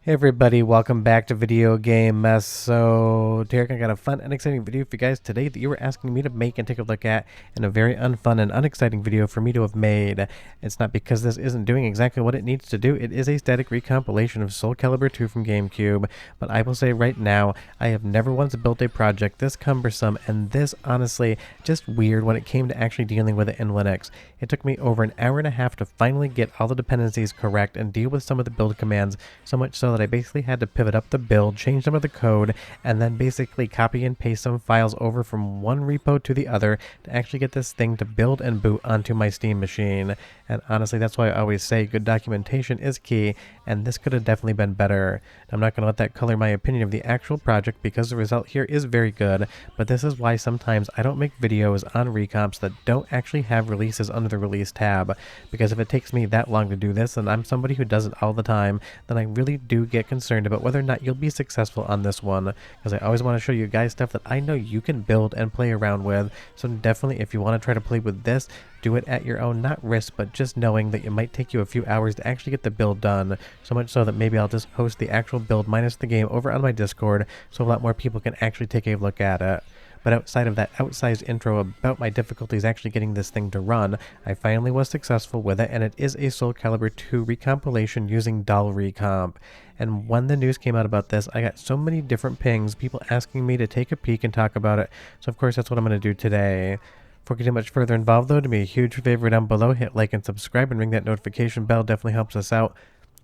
Hey everybody, welcome back to Video Game Mess. So, Derek, I got a fun and exciting video for you guys today that you were asking me to make and take a look at, and a very unfun and unexciting video for me to have made. It's not because this isn't doing exactly what it needs to do. It is a static recompilation of SoulCalibur II from GameCube, but I will say right now, I have never once built a project this cumbersome and this, honestly, just weird when it came to actually dealing with it in Linux. It took me over an hour and a half to finally get all the dependencies correct and deal with some of the build commands, so much so that I basically had to pivot up the build, change some of the code, and then basically copy and paste some files over from one repo to the other to actually get this thing to build and boot onto my Steam machine. And honestly, that's why I always say good documentation is key, and this could have definitely been better. I'm not going to let that color my opinion of the actual project because the result here is very good, but this is why sometimes I don't make videos on recomps that don't actually have releases under the release tab, because if it takes me that long to do this and I'm somebody who does it all the time, then I really do get concerned about whether or not you'll be successful on this one, because I always want to show you guys stuff that I know you can build and play around with. So definitely, if you want to try to play with this, do it at your own, not risk, but just knowing that it might take you a few hours to actually get the build done, so much so that maybe I'll just host the actual build minus the game over on my Discord so a lot more people can actually take a look at it. But outside of that outsized intro about my difficulties actually getting this thing to run, I finally was successful with it, and it is a SoulCalibur II recompilation using Dull Recomp. And when the news came out about this, I got so many different pings, people asking me to take a peek and talk about it, so of course that's what I'm going to do today. Before getting much further involved though, do me a huge favor down below, hit like and subscribe and ring that notification bell, definitely helps us out.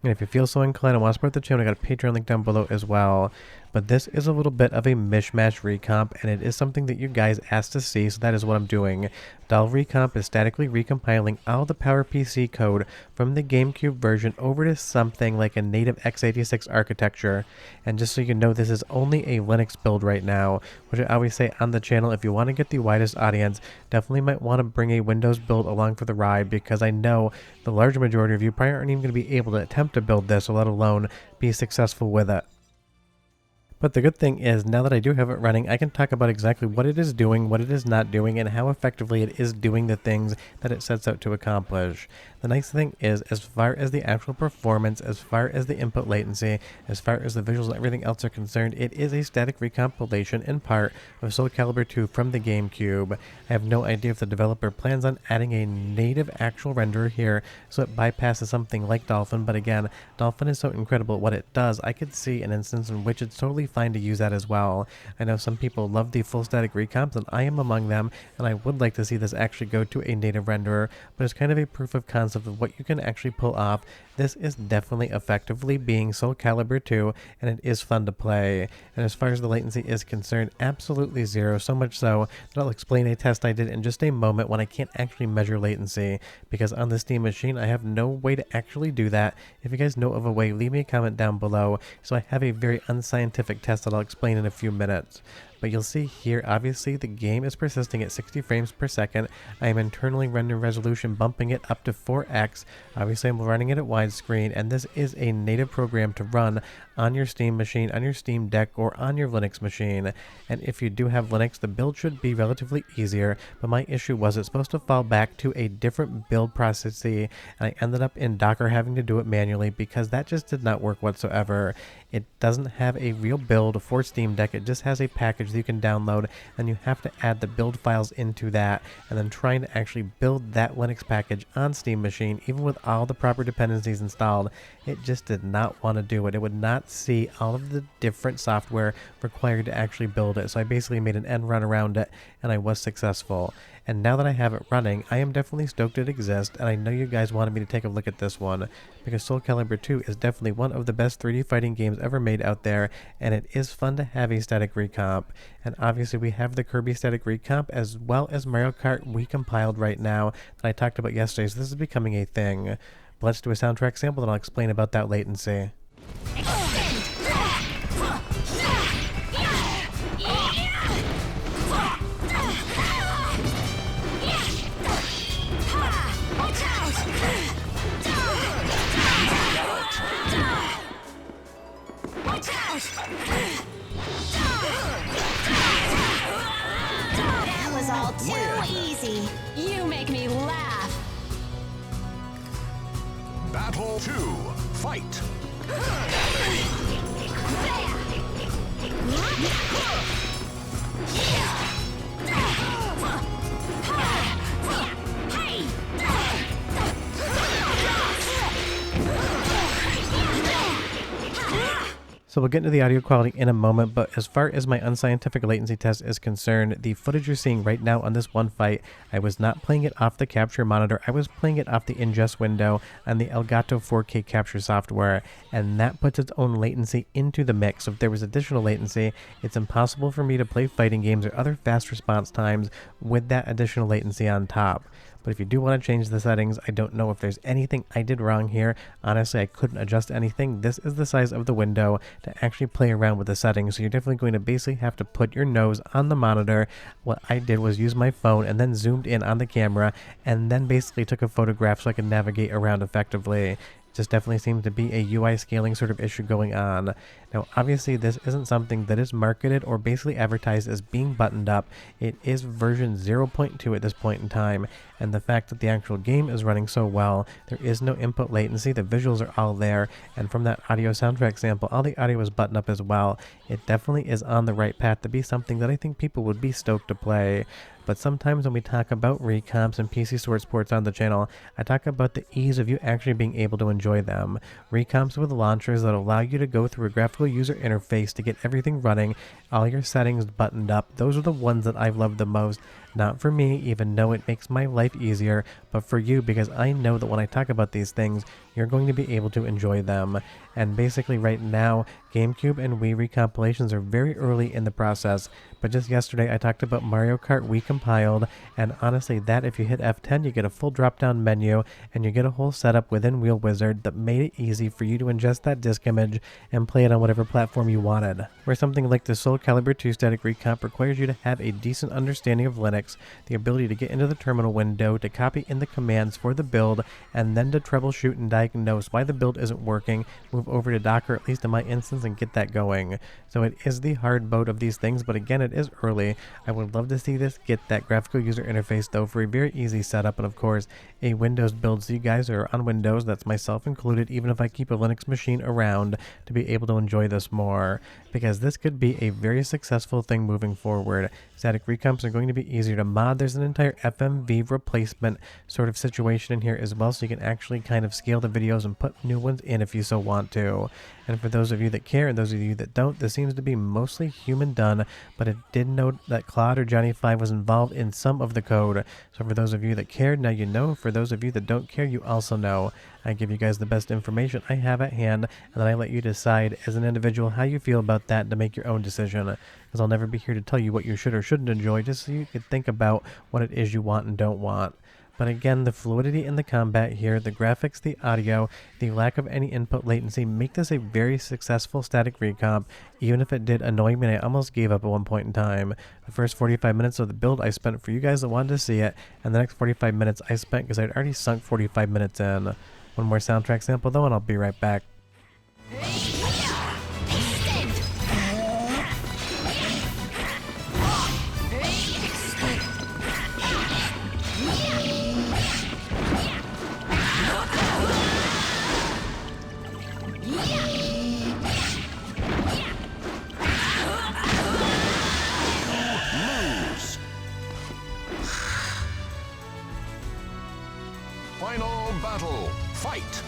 And if you feel so inclined and want to support the channel, I got a Patreon link down below as well. But this is a little bit of a mishmash recomp, and it is something that you guys asked to see, so that is what I'm doing. Dull Recomp is statically recompiling all the PowerPC code from the GameCube version over to something like a native x86 architecture. And just so you know, this is only a Linux build right now, which I always say on the channel, if you want to get the widest audience, definitely might want to bring a Windows build along for the ride, because I know the large majority of you probably aren't even going to be able to attempt to build this, or let alone be successful with it. But the good thing is, now that I do have it running, I can talk about exactly what it is doing, what it is not doing, and how effectively it is doing the things that it sets out to accomplish. The nice thing is, as far as the actual performance, as far as the input latency, as far as the visuals and everything else are concerned, it is a static recompilation in part of SoulCalibur II from the GameCube. I have no idea if the developer plans on adding a native actual renderer here, so it bypasses something like Dolphin, but again, Dolphin is so incredible at what it does, I could see an instance in which it's totally fine to use that as well. I know some people love the full static recomps, and I am among them, and I would like to see this actually go to a native renderer, but it's kind of a proof of concept of what you can actually pull off. This is definitely effectively being SoulCalibur II, and it is fun to play. And as far as the latency is concerned, absolutely zero, so much so that I'll explain a test I did in just a moment when I can't actually measure latency, because on the Steam machine I have no way to actually do that. If you guys know of a way, leave me a comment down below. So I have a very unscientific test that I'll explain in a few minutes. But you'll see here, obviously the game is persisting at 60 frames per second. I am internally rendering resolution bumping it up to 4x. Obviously I'm running it at widescreen, and this is a native program to run on your Steam machine, on your Steam Deck, or on your Linux machine. And if you do have Linux, the build should be relatively easier, but my issue was it's supposed to fall back to a different build process, and I ended up in Docker having to do it manually because that just did not work whatsoever. It doesn't have a real build for Steam Deck, it just has a package that you can download, and you have to add the build files into that, and then trying to actually build that Linux package on Steam machine, even with all the proper dependencies installed, it just did not want to do it. It would not see all of the different software required to actually build it, so I basically made an end run around it, and I was successful. And now that I have it running, I am definitely stoked it exists, and I know you guys wanted me to take a look at this one, because SoulCalibur II is definitely one of the best 3D fighting games ever made out there, and it is fun to have a static recomp. And obviously we have the Kirby static recomp, as well as Mario Kart Wii compiled right now that I talked about yesterday, so this is becoming a thing. But let's do a soundtrack sample, and I'll explain about that latency. That was all too easy. You make me laugh. Battle 2, fight! So we'll get into the audio quality in a moment, but as far as my unscientific latency test is concerned, the footage you're seeing right now on this one fight, I was not playing it off the capture monitor, I was playing it off the ingest window on the Elgato 4K capture software, and that puts its own latency into the mix. So if there was additional latency, it's impossible for me to play fighting games or other fast response times with that additional latency on top. But if you do want to change the settings, I don't know if there's anything I did wrong here. Honestly, I couldn't adjust anything. This is the size of the window to actually play around with the settings. So you're definitely going to basically have to put your nose on the monitor. What I did was use my phone and then zoomed in on the camera and then basically took a photograph so I could navigate around effectively. Just definitely seems to be a UI scaling sort of issue going on. Now, obviously, this isn't something that is marketed or basically advertised as being buttoned up. It is version 0.2 at this point in time, and the fact that the actual game is running so well, there is no input latency, the visuals are all there, and from that audio soundtrack sample, all the audio is buttoned up as well. It definitely is on the right path to be something that I think people would be stoked to play. But sometimes when we talk about recomps and PC sports on the channel, I talk about the ease of you actually being able to enjoy them. Recomps with launchers that allow you to go through a graphical user interface to get everything running, all your settings buttoned up, those are the ones that I've loved the most. Not for me, even though it makes my life easier, but for you, because I know that when I talk about these things, you're going to be able to enjoy them. And basically right now, GameCube and Wii recompilations are very early in the process, but just yesterday I talked about Mario Kart Wii compiled, and honestly that if you hit F10 you get a full drop down menu, and you get a whole setup within Wheel Wizard that made it easy for you to ingest that disk image and play it on whatever platform you wanted. Where something like the SoulCalibur II static recomp requires you to have a decent understanding of Linux, the ability to get into the terminal window, to copy in the commands for the build, and then to troubleshoot and diagnose why the build isn't working, move over to Docker, at least in my instance, and get that going. So it is the hard mode of these things, but again, it is early. I would love to see this get that graphical user interface though for a very easy setup, and of course, a Windows build, so you guys are on Windows, that's myself included, even if I keep a Linux machine around, to be able to enjoy this more, because this could be a very successful thing moving forward. Static recomps are going to be easier to mod. There's an entire FMV replacement sort of situation in here as well, so you can actually kind of scale the videos and put new ones in if you so want to. And for those of you that care and those of you that don't, this seems to be mostly human done, but it did note that Claude or Johnny 5 was involved in some of the code. So for those of you that cared, now you know. For those of you that don't care, you also know. I give you guys the best information I have at hand, and then I let you decide as an individual how you feel about that to make your own decision. Because I'll never be here to tell you what you should or shouldn't enjoy, just so you can think about what it is you want and don't want. But again, the fluidity in the combat here, the graphics, the audio, the lack of any input latency make this a very successful static recomp, even if it did annoy me and I almost gave up at one point in time. The first 45 minutes of the build I spent for you guys that wanted to see it, and the next 45 minutes I spent because I'd already sunk 45 minutes in. One more soundtrack sample though, and I'll be right back. Final battle, fight!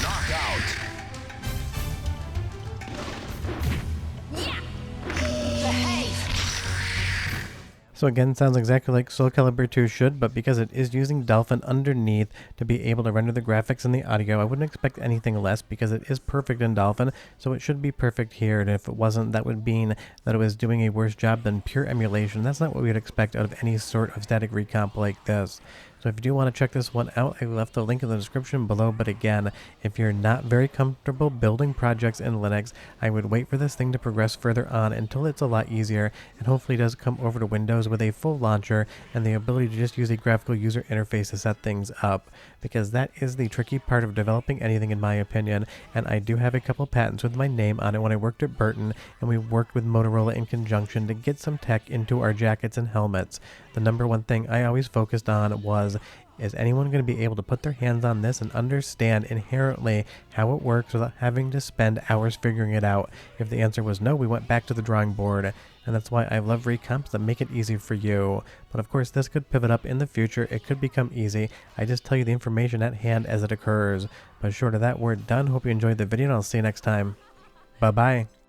Knockout! So again, sounds exactly like SoulCalibur II should, but because it is using Dolphin underneath to be able to render the graphics and the audio, I wouldn't expect anything less because it is perfect in Dolphin, so it should be perfect here, and if it wasn't, that would mean that it was doing a worse job than pure emulation. That's not what we would expect out of any sort of static recomp like this. So if you do want to check this one out, I left the link in the description below, but again, if you're not very comfortable building projects in Linux, I would wait for this thing to progress further on until it's a lot easier, and hopefully does come over to Windows with a full launcher and the ability to just use a graphical user interface to set things up, because that is the tricky part of developing anything in my opinion, and I do have a couple patents with my name on it when I worked at Burton, and we worked with Motorola in conjunction to get some tech into our jackets and helmets. The number one thing I always focused on was is anyone going to be able to put their hands on this and understand inherently how it works without having to spend hours figuring it out? If the answer was no, we went back to the drawing board. And that's why I love recomps that make it easy for you. But of course, this could pivot up in the future. It could become easy. I just tell you the information at hand as it occurs. But short of that, we're done. Hope you enjoyed the video, and I'll see you next time. Bye-bye.